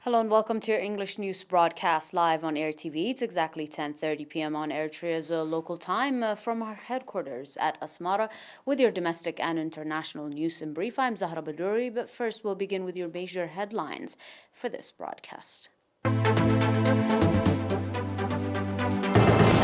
Hello and welcome to your English news broadcast live on ERi-TV. It's exactly 10:30 p.m. on Eritrea's local time from our headquarters at Asmara with your domestic and international news in brief. I'm Zahra Baduri, but first we'll begin with your major headlines for this broadcast. An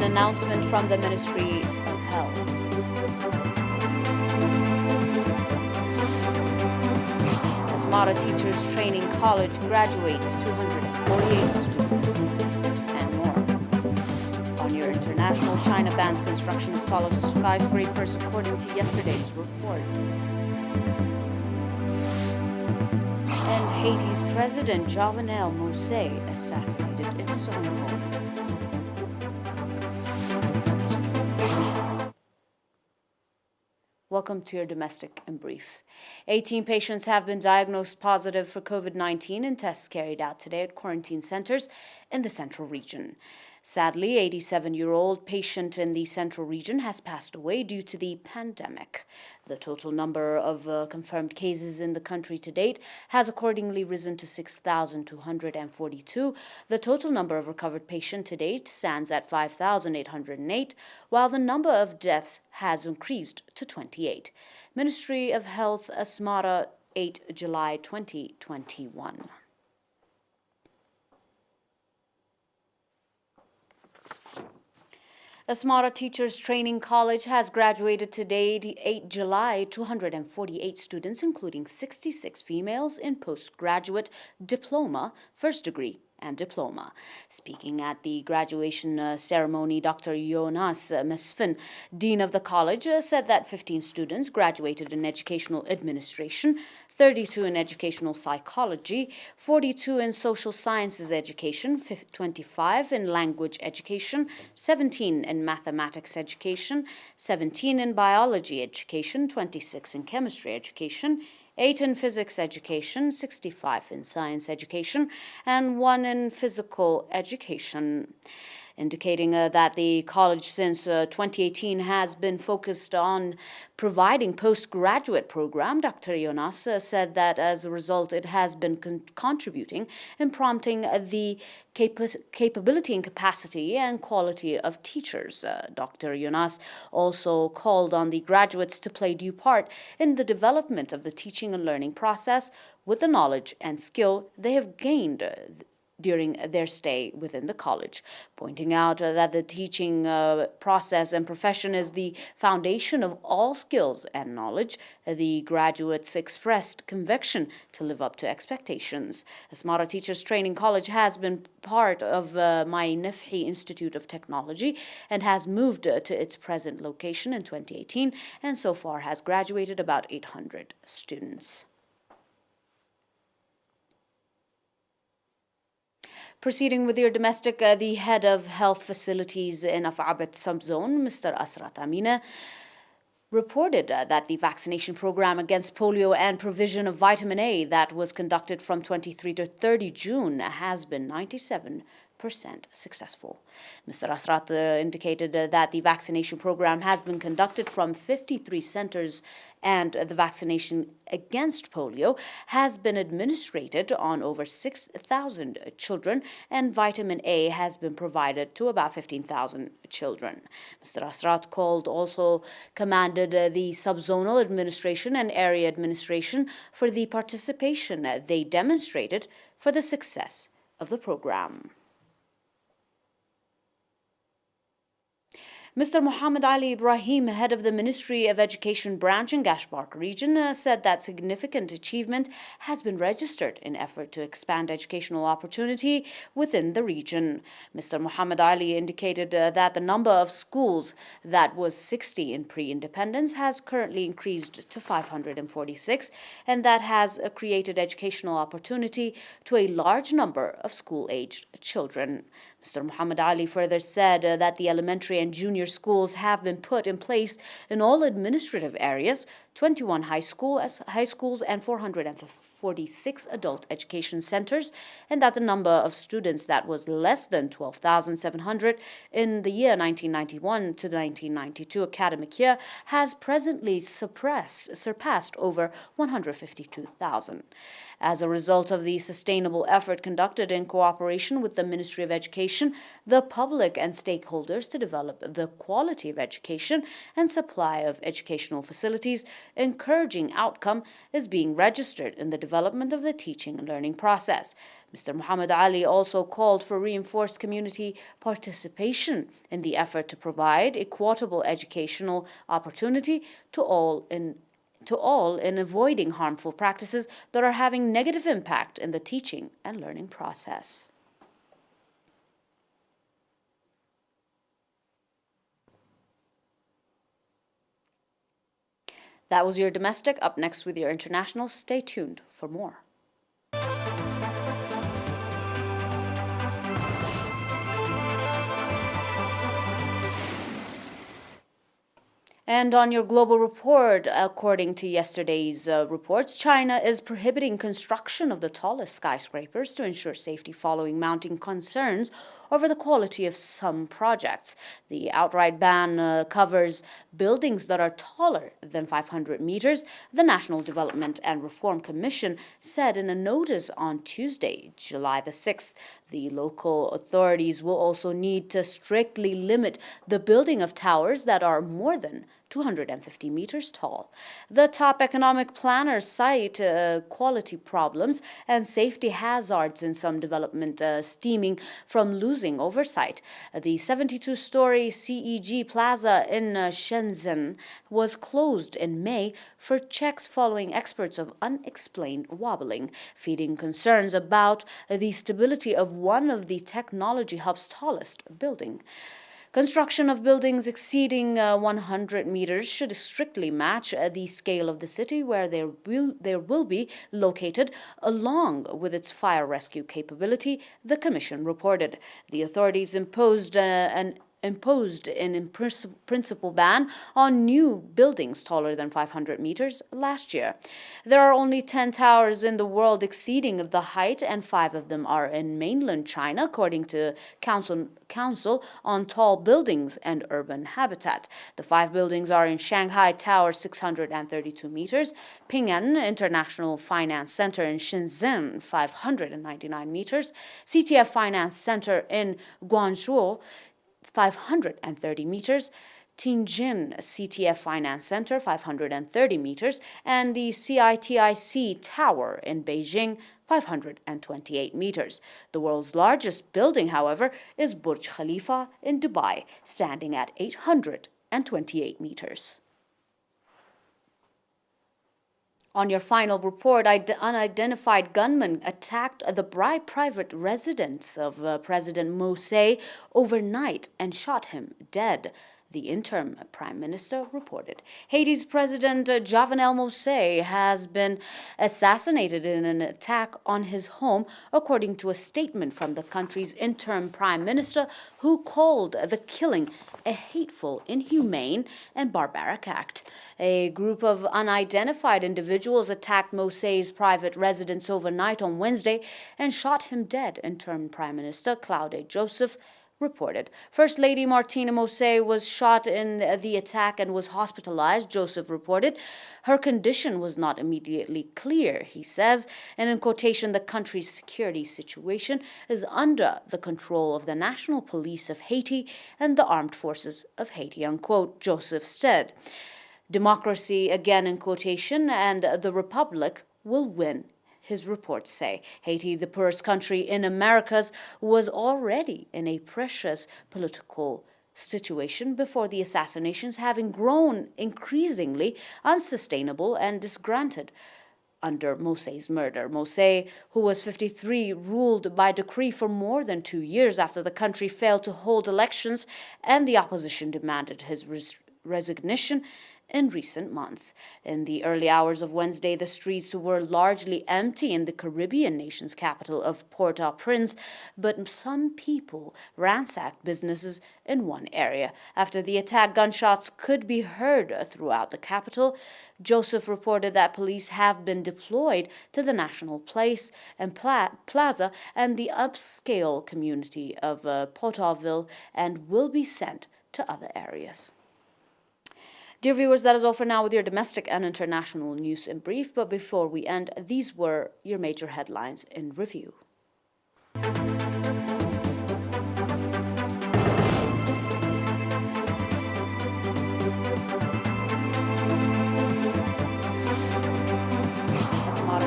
announcement from the Ministry of Health. Asmara Teachers Training College graduates 248 students and more. On your international, China bans construction of taller skyscrapers according to yesterday's report. And Haiti's President Jovenel Moise assassinated in his own home. Welcome to your domestic in brief. 18 patients have been diagnosed positive for COVID-19 in tests carried out today at quarantine centers in the central region. Sadly, 87-year-old patient in the central region has passed away due to the pandemic. The total number of confirmed cases in the country to date has accordingly risen to 6,242. The total number of recovered patients to date stands at 5,808, while the number of deaths has increased to 28. Ministry of Health, Asmara, 8 July 2021. Asmara Teachers Training College has graduated today, 8 July, 248 students, including 66 females in postgraduate diploma, first degree, and diploma. Speaking at the graduation ceremony, Dr. Jonas Mesfin, Dean of the college, said that 15 students graduated in educational administration, 32 in educational psychology, 42 in social sciences education, 25 in language education, 17 in mathematics education, 17 in biology education, 26 in chemistry education, 8 in physics education, 65 in science education, and 1 in physical education. Indicating that the college since 2018 has been focused on providing postgraduate program, Dr. Jonas said that as a result it has been contributing in prompting the capability and capacity and quality of teachers. Dr. Jonas also called on the graduates to play due part in the development of the teaching and learning process with the knowledge and skill they have gained during their stay within the college, pointing out that the teaching process and profession is the foundation of all skills and knowledge. The graduates expressed conviction to live up to expectations. Asmara Teachers Training College has been part of My Nafhi Institute of Technology and has moved to its present location in 2018 and so far has graduated about 800 students. Proceeding with your domestic, the head of health facilities in Af'abat subzone, Mr. Asrat Amina, reported that the vaccination program against polio and provision of vitamin A that was conducted from 23 to 30 June has been 97% successful. Mr. Asrat indicated that the vaccination program has been conducted from 53 centers and the vaccination against polio has been administered on over 6,000 children and vitamin A has been provided to about 15,000 children. Mr. Asrat also commanded the subzonal administration and area administration for the participation they demonstrated for the success of the program. Mr. Muhammad Ali Ibrahim, head of the Ministry of Education branch in Gashbark region, said that significant achievement has been registered in effort to expand educational opportunity within the region. Mr. Muhammad Ali indicated that the number of schools that was 60 in pre-independence has currently increased to 546, and that has created educational opportunity to a large number of school-aged children. Mr. Muhammad Ali further said that the elementary and junior schools have been put in place in all administrative areas 21 high schools, and 446 adult education centers, and that the number of students that was less than 12,700 in the year 1991 to 1992 academic year has presently surpassed over 152,000. As a result of the sustainable effort conducted in cooperation with the Ministry of Education, the public and stakeholders to develop the quality of education and supply of educational facilities, encouraging outcome is being registered in the development of the teaching and learning process. Mr. Muhammad Ali also called for reinforced community participation in the effort to provide equitable educational opportunity to all in avoiding harmful practices that are having negative impact in the teaching and learning process. That was your domestic. Up next with your international. Stay tuned for more. And on your global report, according to yesterday's reports, China is prohibiting construction of the tallest skyscrapers to ensure safety following mounting concerns over the quality of some projects. The outright ban covers buildings that are taller than 500 meters, the National Development and Reform Commission said in a notice on Tuesday, July the 6th. The local authorities will also need to strictly limit the building of towers that are more than 250 meters tall. The top economic planners cite quality problems and safety hazards in some development stemming from losing oversight. The 72-story CEG Plaza in Shenzhen was closed in May for checks following experts of unexplained wobbling, feeding concerns about the stability of one of the technology hub's tallest building. Construction of buildings exceeding 100 meters should strictly match the scale of the city where there will be located, along with its fire rescue capability, the Commission reported. The authorities imposed an in-principle ban on new buildings taller than 500 meters last year. There are only 10 towers in the world exceeding the height, and 5 of them are in mainland China, according to Council on Tall Buildings and Urban Habitat. The 5 buildings are in Shanghai Tower, 632 meters, Ping An International Finance Center in Shenzhen, 599 meters, CTF Finance Center in Guangzhou, 530 meters, Tianjin CTF Finance Center, 530 meters, and the CITIC Tower in Beijing, 528 meters. The world's largest building, however, is Burj Khalifa in Dubai, standing at 828 meters. On your final report, unidentified gunmen attacked the private residence of President Morsi overnight and shot him dead, the interim prime minister reported. Haiti's President Jovenel Moïse has been assassinated in an attack on his home, according to a statement from the country's interim prime minister, who called the killing a hateful, inhumane, and barbaric act. A group of unidentified individuals attacked Moïse's private residence overnight on Wednesday and shot him dead, interim Prime Minister Claude Joseph reported. First Lady Martina Moïse was shot in the attack and was hospitalized, Joseph reported. Her condition was not immediately clear, he says, and in quotation, the country's security situation is under the control of the National Police of Haiti and the Armed Forces of Haiti, unquote, Joseph said. Democracy, again in quotation, and the Republic will win, his reports say. Haiti, the poorest country in Americas, was already in a precious political situation before the assassinations, having grown increasingly unsustainable and disgruntled under Moïse's murder. Moïse, who was 53, ruled by decree for more than 2 years after the country failed to hold elections and the opposition demanded his resignation in recent months. In the early hours of Wednesday, the streets were largely empty in the Caribbean nation's capital of Port-au-Prince, but some people ransacked businesses in one area. After the attack, gunshots could be heard throughout the capital. Joseph reported that police have been deployed to the National Place and Plaza and the upscale community of Potawville and will be sent to other areas. Dear viewers, that is all for now with your domestic and international news in brief. But before we end, these were your major headlines in review.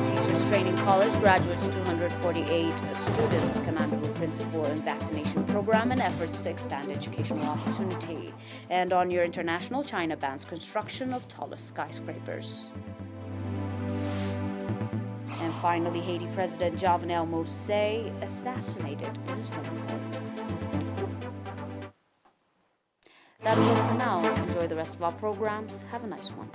Teachers Training College graduates 248 students, commendable principal and vaccination program and efforts to expand educational opportunity. And on your international, China bans construction of tallest skyscrapers. And finally, Haiti President Jovenel Moïse assassinated in his home. That is all for now. Enjoy the rest of our programs. Have a nice one.